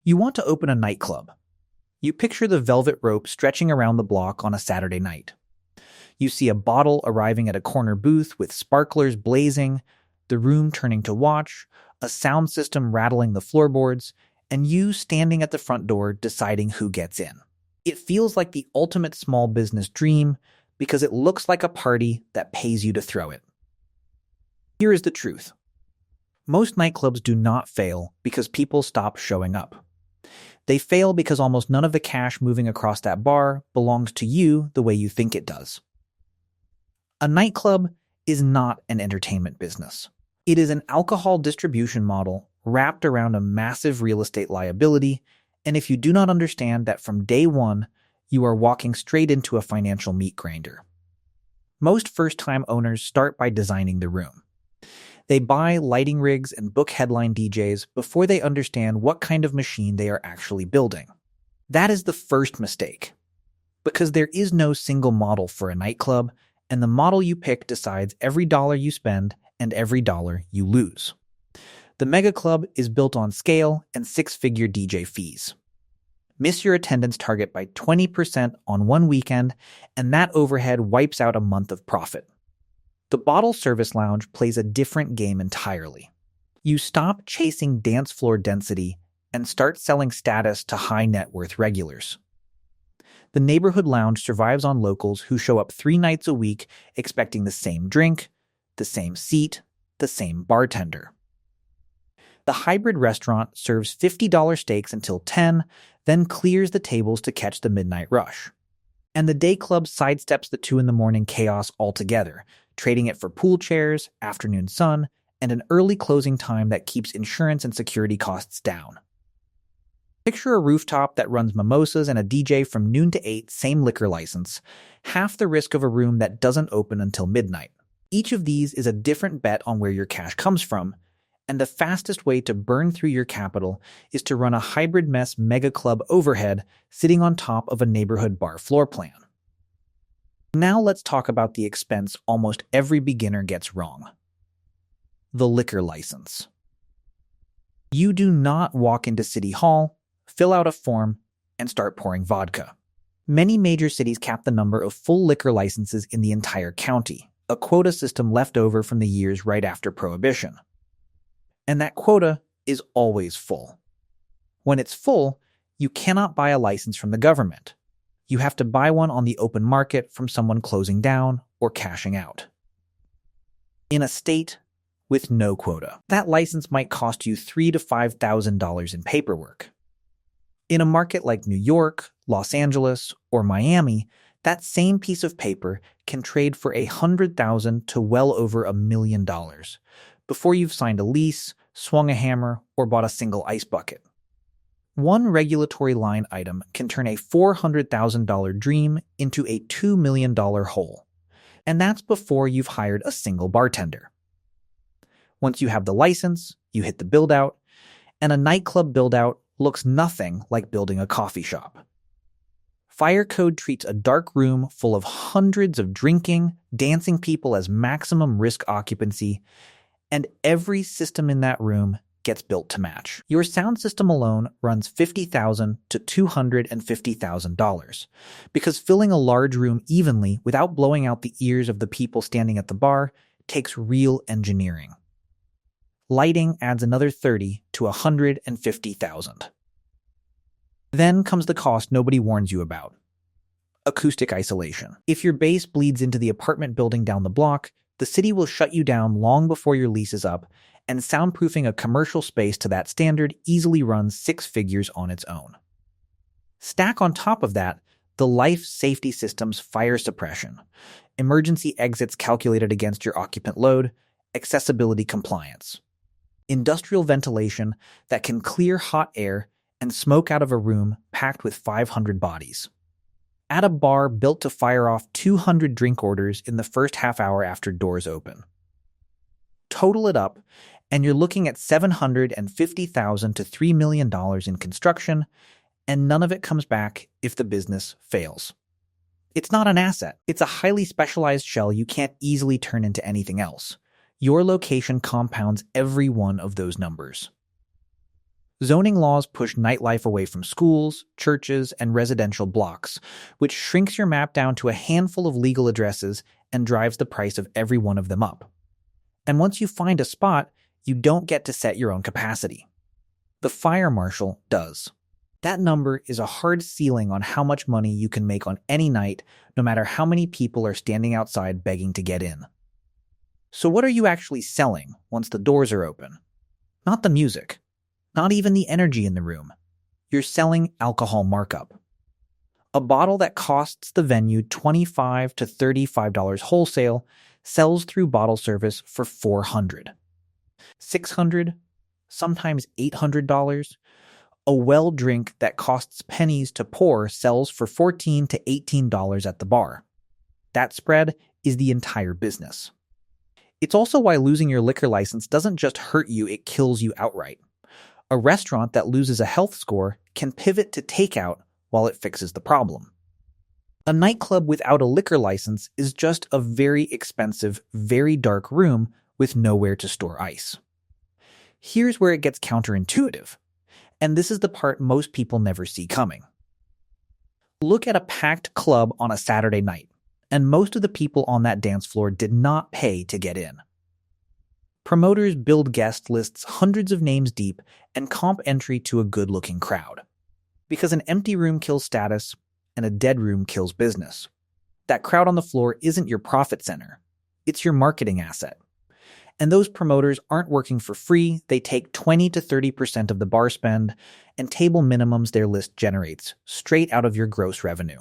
You want to open a nightclub. You picture the velvet rope stretching around the block on a Saturday night. You see a bottle arriving at a corner booth with sparklers blazing, the room turning to watch, a sound system rattling the floorboards, and you standing at the front door deciding who gets in. It feels like the ultimate small business dream because it looks like a party that pays you to throw it. Here is the truth. Most nightclubs do not fail because people stop showing up. They fail because almost none of the cash moving across that bar belongs to you the way you think it does. A nightclub is not an entertainment business. It is an alcohol distribution model wrapped around a massive real estate liability, and if you do not understand that from day one, you are walking straight into a financial meat grinder. Most first-time owners start by designing the room. They buy lighting rigs and book headline DJs before they understand what kind of machine they are actually building. That is the first mistake, because there is no single model for a nightclub, and the model you pick decides every dollar you spend and every dollar you lose. The mega club is built on scale and six-figure DJ fees. Miss your attendance target by 20% on one weekend, and that overhead wipes out a month of profit. The bottle service lounge plays a different game entirely. You stop chasing dance floor density and start selling status to high net worth regulars. The neighborhood lounge survives on locals who show up 3 nights a week expecting the same drink, the same seat, the same bartender. The hybrid restaurant serves $50 steaks until 10, then clears the tables to catch the midnight rush. And the day club sidesteps the 2 a.m. chaos altogether, trading it for pool chairs, afternoon sun, and an early closing time that keeps insurance and security costs down. Picture a rooftop that runs mimosas and a DJ from noon to 8, same liquor license, half the risk of a room that doesn't open until midnight. Each of these is a different bet on where your cash comes from, and the fastest way to burn through your capital is to run a hybrid mess mega club overhead sitting on top of a neighborhood bar floor plan. Now let's talk about the expense almost every beginner gets wrong. The liquor license. You do not walk into City Hall, fill out a form, and start pouring vodka. Many major cities cap the number of full liquor licenses in the entire county, a quota system left over from the years right after Prohibition. And that quota is always full. When it's full, you cannot buy a license from the government. You have to buy one on the open market from someone closing down or cashing out. In a state with no quota, that license might cost you $3,000 to $5,000 in paperwork. In a market like New York, Los Angeles, or Miami, that same piece of paper can trade for $100,000 to well over $1 million before you've signed a lease, swung a hammer, or bought a single ice bucket. One regulatory line item can turn a $400,000 dream into a $2 million hole, and that's before you've hired a single bartender. Once you have the license, you hit the build-out, and a nightclub build-out looks nothing like building a coffee shop. Fire Code treats a dark room full of hundreds of drinking, dancing people as maximum risk occupancy, and every system in that room gets built to match. Your sound system alone runs $50,000 to $250,000 because filling a large room evenly without blowing out the ears of the people standing at the bar takes real engineering. Lighting adds another $30,000 to $150,000. Then comes the cost nobody warns you about: acoustic isolation. If your bass bleeds into the apartment building down the block, the city will shut you down long before your lease is up, and soundproofing a commercial space to that standard easily runs 6 figures on its own. Stack on top of that the life safety system's fire suppression, emergency exits calculated against your occupant load, accessibility compliance, industrial ventilation that can clear hot air and smoke out of a room packed with 500 bodies. At a bar built to fire off 200 drink orders in the first half hour after doors open. Total it up, and you're looking at $750,000 to $3 million in construction, and none of it comes back if the business fails. It's not an asset. It's a highly specialized shell you can't easily turn into anything else. Your location compounds every one of those numbers. Zoning laws push nightlife away from schools, churches, and residential blocks, which shrinks your map down to a handful of legal addresses and drives the price of every one of them up. And once you find a spot, you don't get to set your own capacity. The fire marshal does. That number is a hard ceiling on how much money you can make on any night, no matter how many people are standing outside begging to get in. So what are you actually selling once the doors are open? Not the music. Not even the energy in the room. You're selling alcohol markup. A bottle that costs the venue $25 to $35 wholesale sells through bottle service for $400. $600, sometimes $800. A well drink that costs pennies to pour sells for $14 to $18 at the bar. That spread is the entire business. It's also why losing your liquor license doesn't just hurt you, it kills you outright. A restaurant that loses a health score can pivot to takeout while it fixes the problem. A nightclub without a liquor license is just a very expensive, very dark room with nowhere to store ice. Here's where it gets counterintuitive, and this is the part most people never see coming. Look at a packed club on a Saturday night, and most of the people on that dance floor did not pay to get in. Promoters build guest lists hundreds of names deep and comp entry to a good-looking crowd. Because an empty room kills status, and a dead room kills business. That crowd on the floor isn't your profit center. It's your marketing asset. And those promoters aren't working for free. They take 20 to 30% of the bar spend and table minimums their list generates straight out of your gross revenue.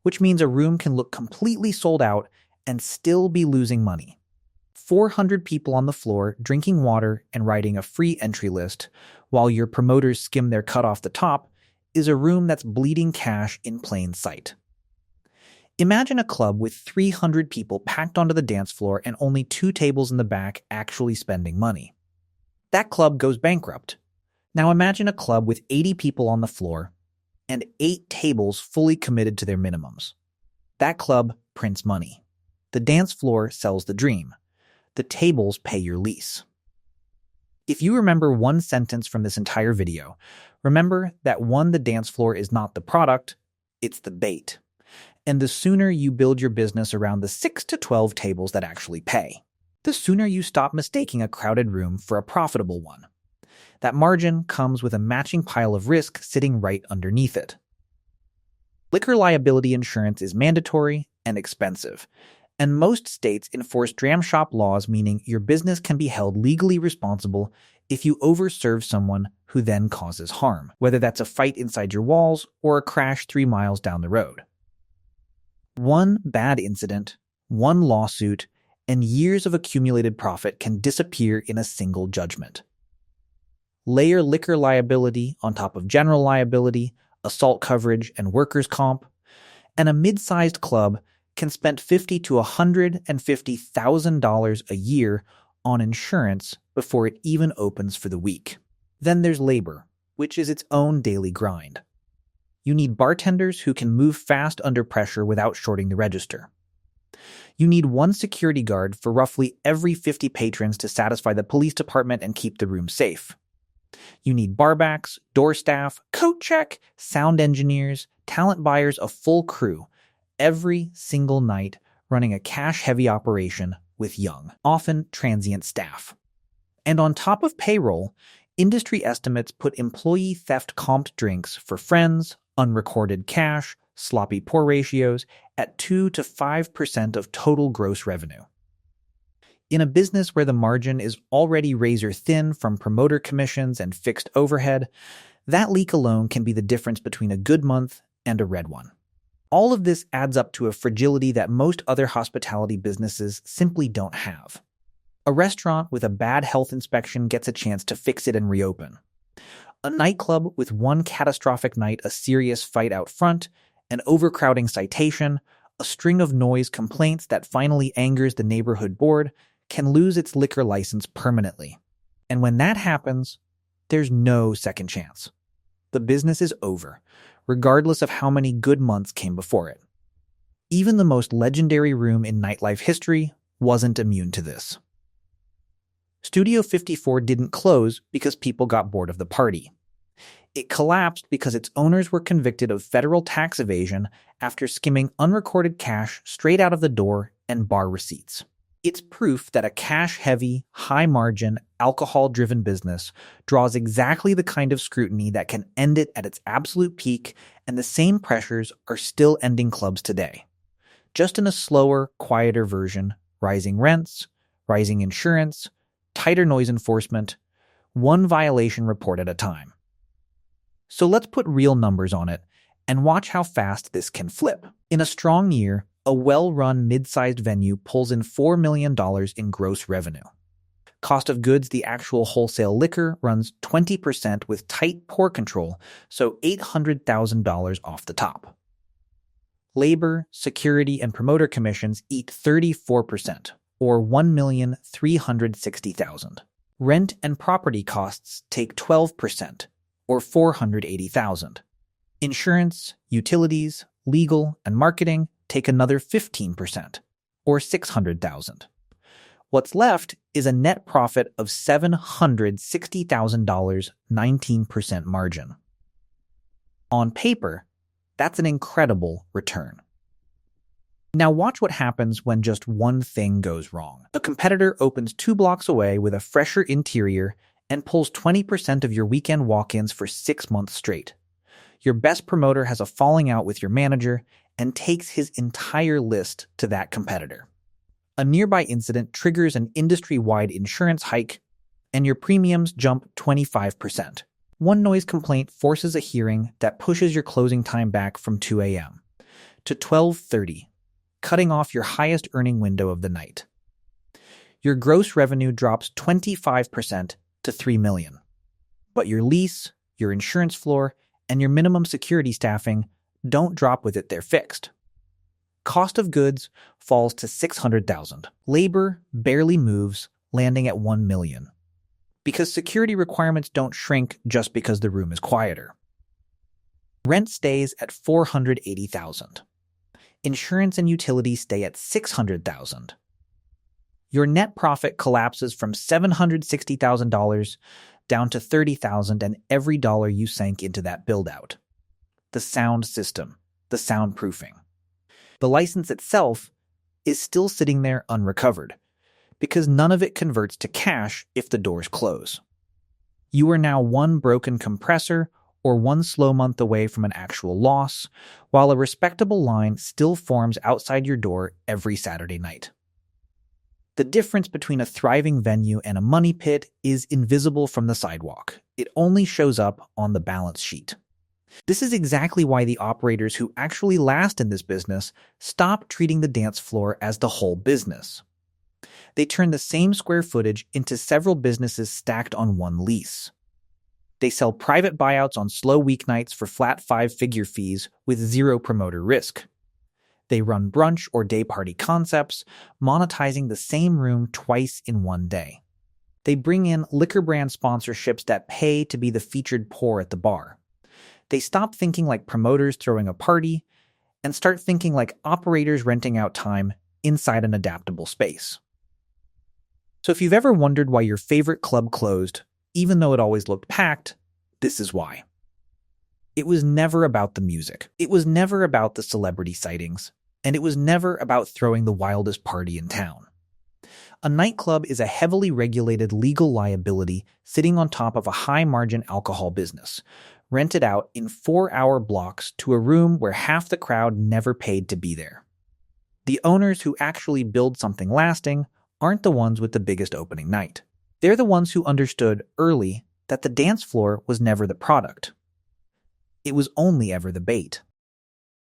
Which means a room can look completely sold out and still be losing money. 400 people on the floor drinking water and writing a free entry list while your promoters skim their cut off the top is a room that's bleeding cash in plain sight. Imagine a club with 300 people packed onto the dance floor and only 2 tables in the back actually spending money. That club goes bankrupt. Now imagine a club with 80 people on the floor and 8 tables fully committed to their minimums. That club prints money. The dance floor sells the dream. The tables pay your lease. If you remember one sentence from this entire video, remember that the dance floor is not the product, it's the bait. And the sooner you build your business around the 6 to 12 tables that actually pay, the sooner you stop mistaking a crowded room for a profitable one. That margin comes with a matching pile of risk sitting right underneath it. Liquor liability insurance is mandatory and expensive. And most states enforce dram shop laws, meaning your business can be held legally responsible if you overserve someone who then causes harm, whether that's a fight inside your walls or a crash 3 miles down the road. One bad incident, one lawsuit, and years of accumulated profit can disappear in a single judgment. Layer liquor liability on top of general liability, assault coverage, and workers' comp, and a mid-sized club can spend $50,000 to $150,000 a year on insurance before it even opens for the week. Then there's labor, which is its own daily grind. You need bartenders who can move fast under pressure without shorting the register. You need one security guard for roughly every 50 patrons to satisfy the police department and keep the room safe. You need barbacks, door staff, coat check, sound engineers, talent buyers, a full crew, every single night running a cash-heavy operation with young, often transient staff. And on top of payroll, industry estimates put employee theft comped drinks for friends, unrecorded cash, sloppy pour ratios at 2 to 5% of total gross revenue. In a business where the margin is already razor thin from promoter commissions and fixed overhead, that leak alone can be the difference between a good month and a red one. All of this adds up to a fragility that most other hospitality businesses simply don't have. A restaurant with a bad health inspection gets a chance to fix it and reopen. A nightclub with one catastrophic night, a serious fight out front, an overcrowding citation, a string of noise complaints that finally angers the neighborhood board can lose its liquor license permanently. And when that happens, there's no second chance. The business is over, regardless of how many good months came before it. Even the most legendary room in nightlife history wasn't immune to this. Studio 54 didn't close because people got bored of the party. It collapsed because its owners were convicted of federal tax evasion after skimming unrecorded cash straight out of the door and bar receipts. It's proof that a cash-heavy, high-margin, alcohol-driven business draws exactly the kind of scrutiny that can end it at its absolute peak, and the same pressures are still ending clubs today. Just in a slower, quieter version: rising rents, rising insurance, tighter noise enforcement, one violation report at a time. So let's put real numbers on it and watch how fast this can flip. In a strong year, a well-run mid-sized venue pulls in $4 million in gross revenue. Cost of goods, the actual wholesale liquor, runs 20% with tight pour control, so $800,000 off the top. Labor, security, and promoter commissions eat 34%, or $1,360,000. Rent and property costs take 12%, or $480,000. Insurance, utilities, legal, and marketing take another 15%, or $600,000. What's left is a net profit of $760,000, 19% margin. On paper, that's an incredible return. Now watch what happens when just one thing goes wrong. A competitor opens 2 blocks away with a fresher interior and pulls 20% of your weekend walk-ins for 6 months straight. Your best promoter has a falling out with your manager and takes his entire list to that competitor. A nearby incident triggers an industry-wide insurance hike, and your premiums jump 25%. One noise complaint forces a hearing that pushes your closing time back from 2 a.m. to 12:30, cutting off your highest earning window of the night. Your gross revenue drops 25% to $3 million. But your lease, your insurance floor, and your minimum security staffing don't drop with it, they're fixed. Cost of goods falls to $600,000. Labor barely moves, landing at $1 million. Because security requirements don't shrink just because the room is quieter. Rent stays at $480,000. Insurance and utilities stay at $600,000. Your net profit collapses from $760,000 down to $30,000, and every dollar you sank into that build-out. The sound system, the soundproofing. The license itself is still sitting there unrecovered, because none of it converts to cash if the doors close. You are now one broken compressor or one slow month away from an actual loss, while a respectable line still forms outside your door every Saturday night. The difference between a thriving venue and a money pit is invisible from the sidewalk. It only shows up on the balance sheet. This is exactly why the operators who actually last in this business stop treating the dance floor as the whole business. They turn the same square footage into several businesses stacked on one lease. They sell private buyouts on slow weeknights for flat 5-figure fees with zero promoter risk. They run brunch or day party concepts, monetizing the same room twice in one day. They bring in liquor brand sponsorships that pay to be the featured pour at the bar. They stop thinking like promoters throwing a party and start thinking like operators renting out time inside an adaptable space. So if you've ever wondered why your favorite club closed, even though it always looked packed, this is why. It was never about the music. It was never about the celebrity sightings. And it was never about throwing the wildest party in town. A nightclub is a heavily regulated legal liability sitting on top of a high-margin alcohol business, rented out in 4-hour blocks to a room where half the crowd never paid to be there. The owners who actually build something lasting aren't the ones with the biggest opening night. They're the ones who understood early that the dance floor was never the product. It was only ever the bait.